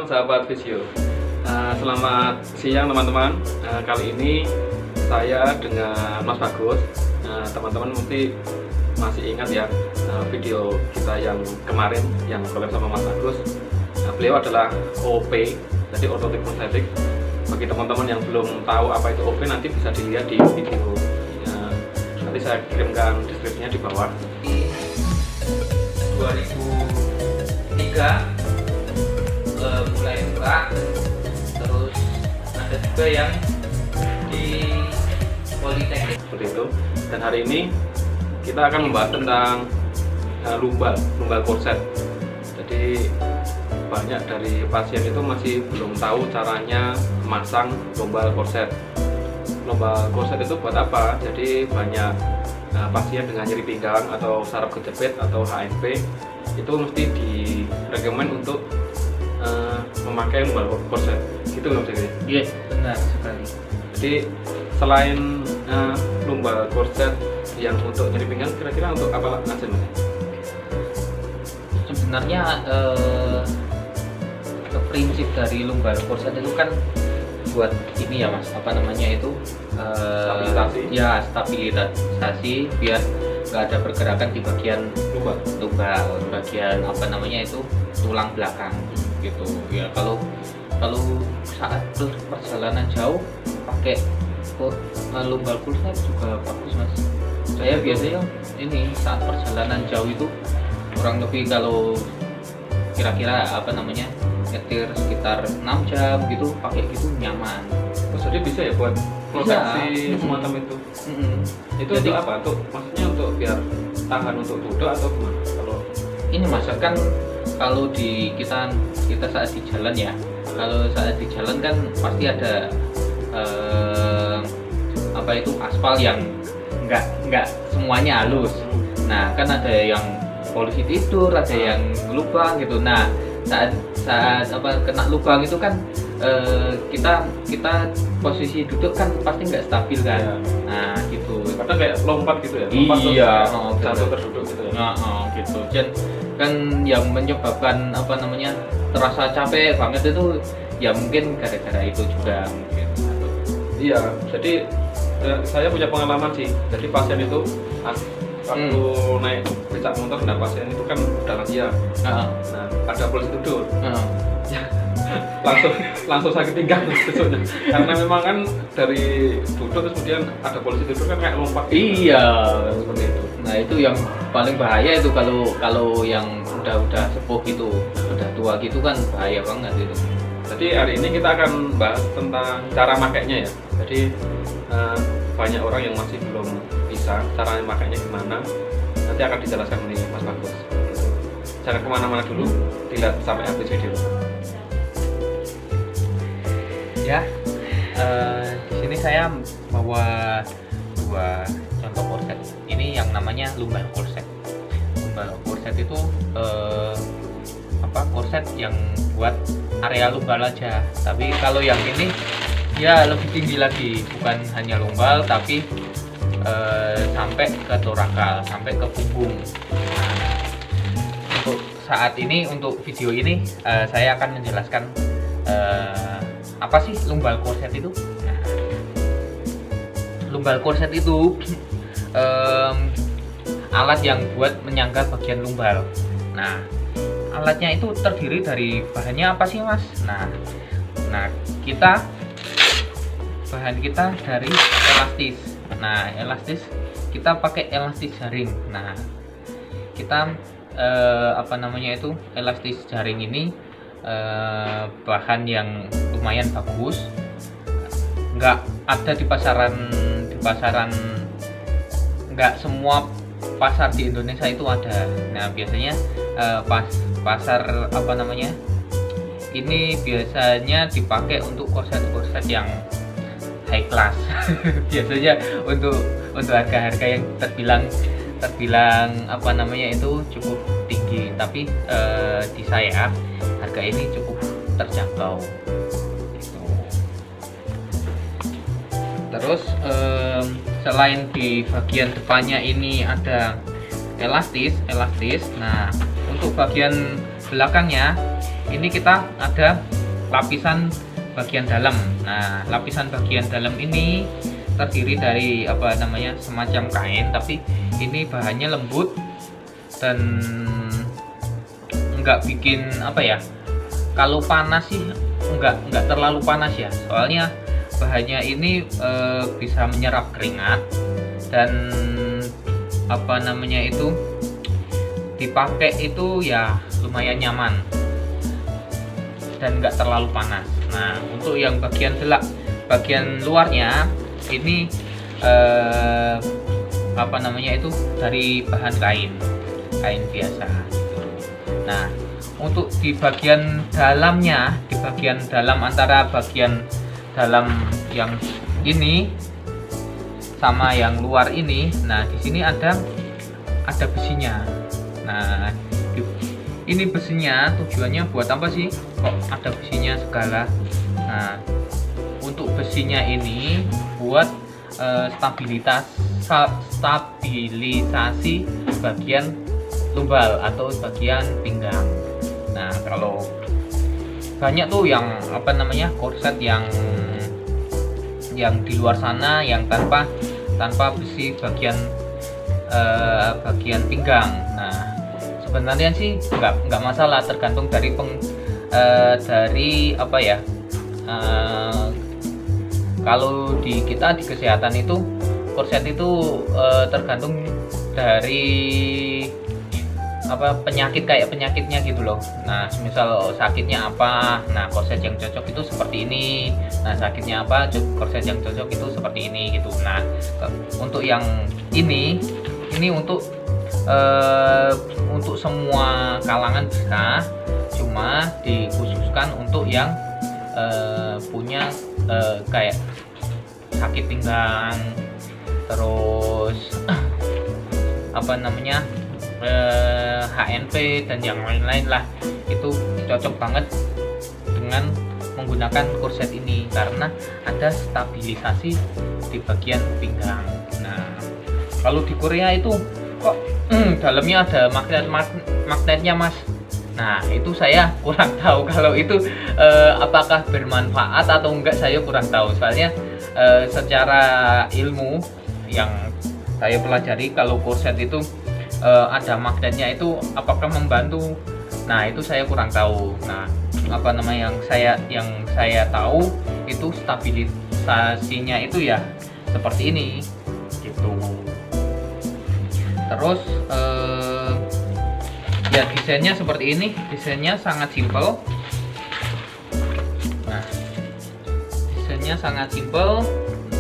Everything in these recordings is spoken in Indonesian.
Salam sahabat Visio. Selamat siang teman-teman. Kali ini saya dengan Mas Bagus. Teman-teman mesti masih ingat ya video kita yang kemarin yang collab sama Mas Bagus. Beliau adalah OP, jadi orthotic prosthetic. Bagi teman-teman yang belum tahu apa itu OP, nanti bisa dilihat di video. Nanti saya kirimkan deskripsinya di bawah. 2003 mulai buka, terus ada juga yang di Politeknik Seperti itu. Dan hari ini kita akan membahas tentang lumbal korset. Jadi banyak dari pasien itu masih belum tahu caranya memasang lumbal korset. Lumbal korset itu buat apa? Jadi banyak pasien dengan nyeri pinggang atau saraf kejepit atau HNP itu mesti direkomend untuk memakai lumbal korset. Gitu nggak sih? Yes, benar sekali. Jadi selain lumbal korset yang untuk nyeri pinggang, kira-kira untuk apa aja mas? Sebenarnya prinsip dari lumbal korset itu kan buat ini ya mas, apa namanya itu Stabilisasi. Ya, stabilisasi biar nggak ada pergerakan di bagian lumbal, bagian apa namanya itu tulang belakang gitu ya. Kalau saat perjalanan jauh pakai lumbal korset juga bagus mas. Saya biasanya ini saat perjalanan jauh itu kurang lebih kalau kira-kira apa namanya nyetir sekitar 6 jam gitu, pakai gitu nyaman. Jadi bisa ya buat proteksi semacam itu. Itu Jadi, untuk apa? Untuk maksudnya untuk biar tahan untuk duduk atau gimana? Kalau ini mas kan kalau di kita saat di jalan ya, kalau saat di jalan kan pasti ada apa itu aspal yang nggak semuanya halus. Nah kan ada yang polisi tidur, ada yang lubang gitu. Nah saat apa kena lubang itu kan kita posisi duduk kan pasti nggak stabil kan. Ya. Nah gitu. kadang kayak lompat gitu ya. Lompat Iya, terus jatuh terduduk gitu ya. Gitu. Dan kan yang menyebabkan apa namanya terasa capek banget itu ya mungkin gara-gara itu juga mungkin. Iya, jadi saya punya pengalaman sih. Jadi pasien itu waktu naik becak motor dan pasien itu kan udah lansia. Nah, ada polisi tidur. langsung sakit pinggang besoknya. Karena memang kan dari duduk terus kemudian ada polisi tidur kan kayak lompat gitu. Iya, Seperti itu. nah itu yang paling bahaya itu kalau yang udah sepuh gitu, udah tua gitu kan bahaya banget itu. Jadi hari ini kita akan bahas tentang cara makainya ya. Jadi banyak orang yang masih belum bisa cara makainya gimana. Nanti akan dijelaskan oleh Mas Bagus. Gitu. Jangan kemana-mana dulu, dilihat sampai habis video. Ya, di sini saya bawa dua contoh korset. Ini yang namanya lumbal korset. Lumbal korset itu korset yang buat area lumbal aja. Tapi kalau yang ini ya lebih tinggi lagi, bukan hanya lumbal tapi sampai ke torakal, sampai ke punggung. Nah, untuk saat ini, untuk video ini saya akan menjelaskan apa sih lumbal korset itu. Nah, lumbal korset itu alat yang buat menyangga bagian lumbal. Nah, alatnya itu terdiri dari bahannya apa sih mas? Nah bahan kita dari elastis. Nah elastis kita pakai elastis jaring. Nah kita apa namanya itu elastis jaring ini bahan yang lumayan bagus, nggak ada di pasaran, nggak semua pasar di Indonesia itu ada. Nah biasanya pasar apa namanya ini biasanya dipakai untuk korset yang high class. Biasanya untuk harga-harga yang terbilang apa namanya itu cukup tinggi, tapi di saya harga ini cukup terjangkau gitu. Terus selain di bagian depannya ini ada elastis. Nah untuk bagian belakangnya ini kita ada lapisan bagian dalam. Nah, lapisan bagian dalam ini terdiri dari apa namanya, semacam kain, tapi ini bahannya lembut dan nggak bikin apa ya, kalau panas sih nggak terlalu panas ya, soalnya bahannya ini bisa menyerap keringat dan apa namanya itu dipakai itu ya lumayan nyaman dan nggak terlalu panas. Nah, untuk yang bagian luarnya ini apa namanya itu dari bahan kain biasa. Nah, untuk di bagian dalamnya, di bagian dalam antara bagian dalam yang ini sama yang luar ini, nah di sini ada besinya. Nah, ini besinya tujuannya buat apa sih? Kok ada besinya segala? Nah, untuk besinya ini buat stabilisasi bagian lumbal atau bagian pinggang. Nah, kalau banyak tuh yang apa namanya, korset yang di luar sana yang tanpa besi bagian pinggang. Nah, sebenarnya sih nggak masalah, tergantung dari dari apa ya, kalau di kesehatan itu korset itu tergantung dari apa penyakitnya gitu loh. Nah, misal sakitnya apa, nah korset yang cocok itu seperti ini. Nah, sakitnya apa, korset yang cocok itu seperti ini gitu. Nah, untuk yang ini untuk semua kalangan bisa, cuma dikhususkan untuk yang punya kayak sakit pinggang, terus apa namanya, HNP dan yang lain-lain lah, itu cocok banget dengan menggunakan korset ini karena ada stabilisasi di bagian pinggang. Nah, kalau di Korea itu kok dalamnya ada magnetnya mas. Nah, itu saya kurang tahu kalau itu apakah bermanfaat atau enggak, saya kurang tahu. Soalnya secara ilmu yang saya pelajari, kalau korset itu ada magnetnya itu apakah membantu. Nah, itu saya kurang tahu. Nah, apa namanya, yang saya tahu itu stabilisasinya itu ya seperti ini gitu. Terus ya desainnya seperti ini, desainnya sangat simpel. Nah, desainnya sangat simpel.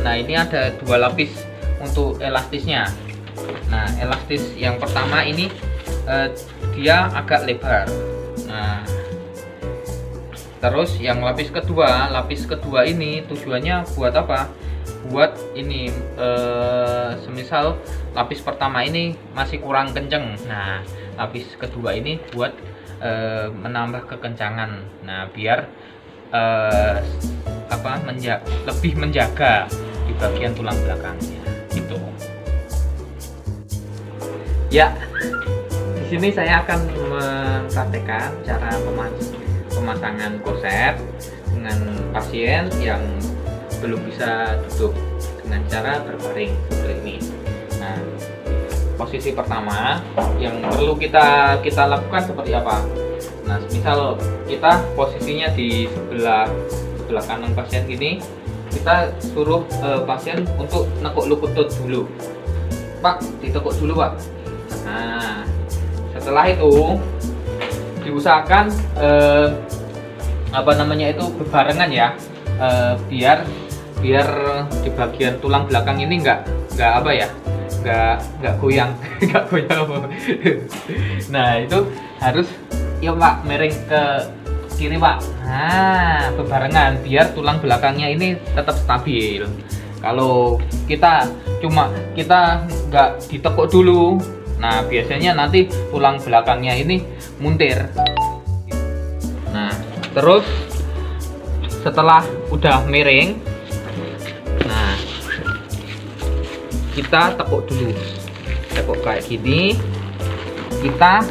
Nah, ini ada 2 lapis untuk elastisnya. Nah, elastis yang pertama ini dia agak lebar. Nah, terus yang lapis kedua ini tujuannya buat apa? Buat ini semisal lapis pertama ini masih kurang kenceng. Nah, lapis kedua ini buat menambah kekencangan. Nah, biar lebih menjaga di bagian tulang belakangnya gitu. Ya, di sini saya akan mempraktekkan cara pemasangan korset dengan pasien yang belum bisa duduk dengan cara berbaring seperti ini. Nah, posisi pertama yang perlu kita lakukan seperti apa? Nah, misal kita posisinya di sebelah kanan pasien gini, kita suruh pasien untuk nekuk lutut dulu. Pak, ditekuk dulu Pak. Nah, setelah itu diusahakan apa namanya itu berbarengan ya, biar di bagian tulang belakang ini nggak apa ya, nggak goyang. Nggak goyang. Nah, itu harus ya Pak, miring ke kiri Pak. Nah, berbarengan biar tulang belakangnya ini tetap stabil. Kalau kita nggak ditekuk dulu, nah biasanya nanti tulang belakangnya ini muntir. Nah, terus setelah udah miring, nah kita tekuk dulu, tekuk kayak gini. Kita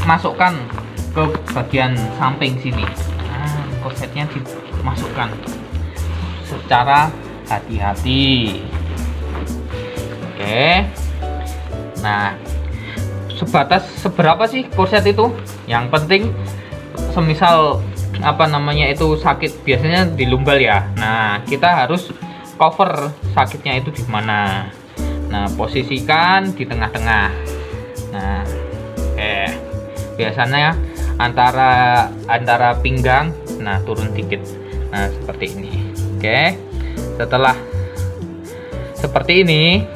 masukkan ke bagian samping sini. Nah, korsetnya dimasukkan secara hati-hati. Oke. Nah, sebatas seberapa sih korset itu? Yang penting semisal apa namanya itu sakit, biasanya di lumbar ya. Nah, kita harus cover sakitnya itu di mana. Nah, posisikan di tengah-tengah. Nah, biasanya antara pinggang, nah turun dikit. Nah, seperti ini. Oke. Setelah seperti ini,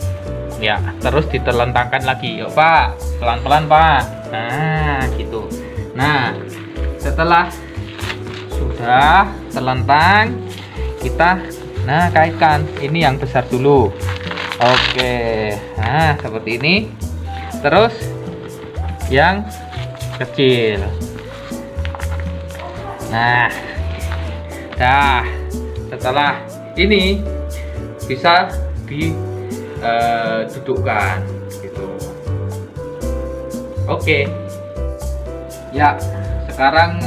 ya terus ditelentangkan lagi. Yuk Pak, pelan-pelan Pak. Nah, gitu. Nah, setelah sudah telentang, kita kaitkan. Ini yang besar dulu. Oke. Nah, seperti ini. Terus yang kecil. Nah, setelah ini bisa didudukkan gitu. Oke. Ya, sekarang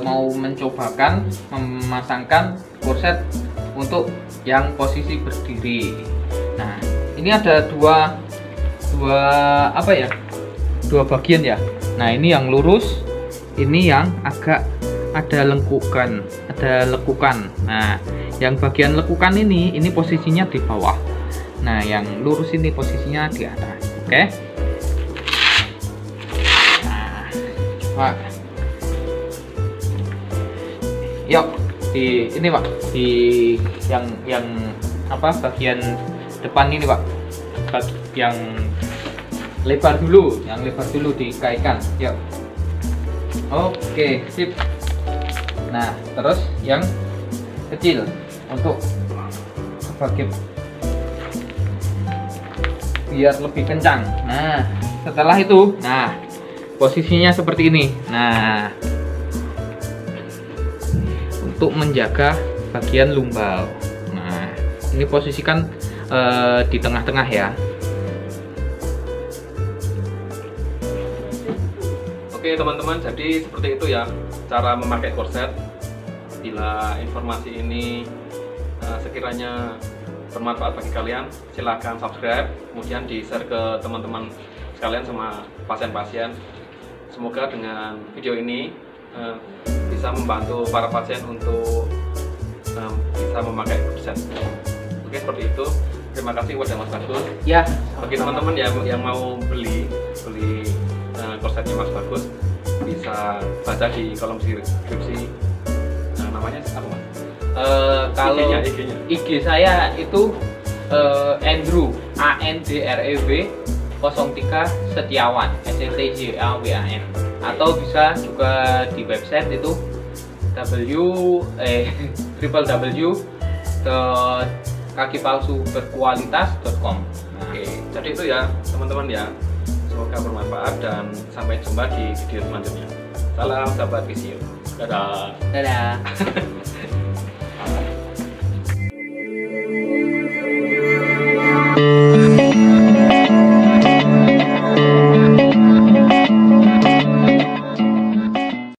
mau mencobakan memasangkan korset untuk yang posisi berdiri. Nah, ini ada dua bagian ya. Nah, ini yang lurus, ini yang agak ada lekukan. Nah, yang bagian lekukan ini posisinya di bawah. Nah, yang lurus ini posisinya di atas. Oke. Nah, coba. Yuk, di ini Pak, di yang bagian depan ini Pak. Yang lebar dulu dikaitkan. Yuk. Oke, sip. Nah, terus yang kecil untuk bagian biar lebih kencang. Nah, setelah itu, posisinya seperti ini. Nah, untuk menjaga bagian lumbal. Nah, ini posisikan di tengah-tengah ya. Oke teman-teman, jadi seperti itu ya cara memakai korset. Bila informasi ini sekiranya bermanfaat bagi kalian, silahkan subscribe, kemudian di-share ke teman-teman sekalian sama pasien-pasien. Semoga dengan video ini bisa membantu para pasien untuk bisa memakai korset. Oke, seperti itu. Terima kasih kepada Mas Bagus. Ya, bagi teman-teman yang mau beli korsetnya Mas Bagus, bisa baca di kolom deskripsi. Namanya apa Mas? Kalau IG-nya. IG saya itu Andrew, ANDREW 03 Setiawan, SETJAWAN. Atau bisa juga di website itu www.kakipalsuberkualitas.com. Oke, jadi itu ya teman-teman ya. Semoga bermanfaat dan sampai jumpa di video selanjutnya. Salam sahabat visio. Dadah. Dadah.